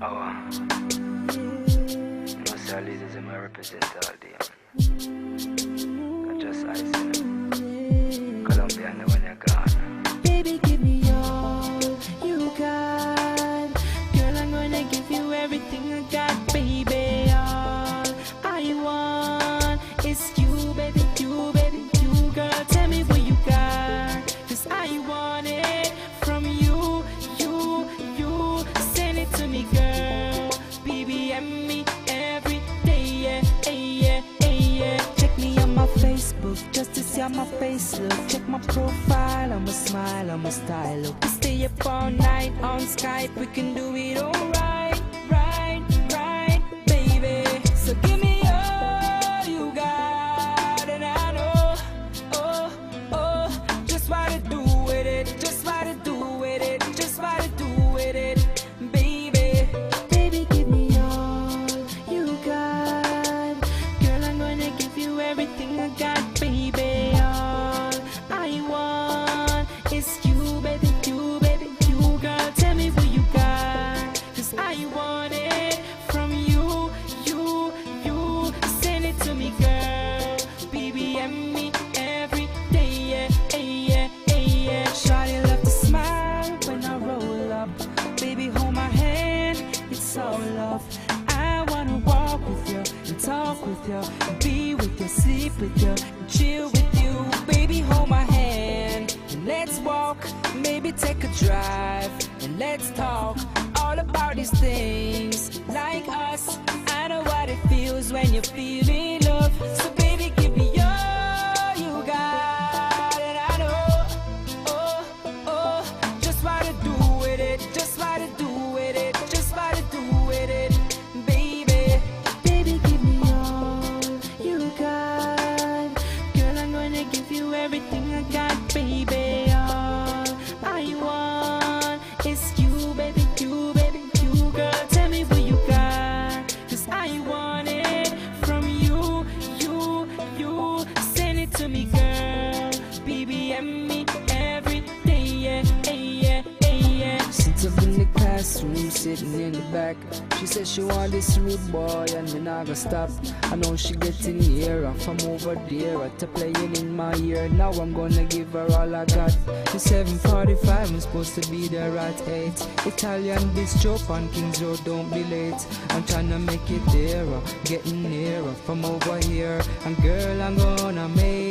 Oh, no say ladies in my represent all day. I just ice in Colombia and when you're gone. Baby, give me all you got. Girl, I'm gonna give you everything I got, baby. All I want is you, baby, you, baby, you. Girl, tell me what you got, 'cause I want it from you, you. Send it to me, girl. Baby, and me every day, yeah, yeah, yeah. Check me on my Facebook just to see how my face look. Check my profile, I'ma smile, I'ma style up. We stay up all night on Skype, we can do it all right, right, baby. So give me all you got, and I know, oh, just what to do with it, just what to do with it, just what to do with it, baby. Baby, give me all you got. Girl, I'm gonna give you everything I got, baby. All I want is you, baby, you, baby, you. Girl, tell me what you got, 'cause I want it from you, you. Send it to me, girl. Baby, and me every day, yeah, yeah. Shawty love to smile when I roll up. Baby, hold my hand, it's all love. I wanna walk with you and talk with you, and be with you, sleep with you, and chill with you. Baby, hold my hand and let's walk. Maybe take a drive and let's talk all about these things like us. I know what it feels when you're feeling love. So baby, give me all you got, and I know, oh, just what to do with it, just what to do with it, just what to do with it, baby. Baby, give me all you got. Girl, I'm gonna give you everything I got, baby. All I want is you, baby, you, baby, you. Girl, tell me what you got, 'cause I want it from you, you. Send it to me, girl. Baby, and me every day, yeah. Since I've been in the classroom, sitting in the back, she said she want this rude boy and me not gonna stop. I know she getting nearer from over there to playing in my ear. Now I'm gonna give her all I got. It's 7:45, I'm supposed to be there at 8. Italian bistro on Kings Road, don't be late. I'm trying to make it there, getting nearer from over here. And girl, I'm gonna make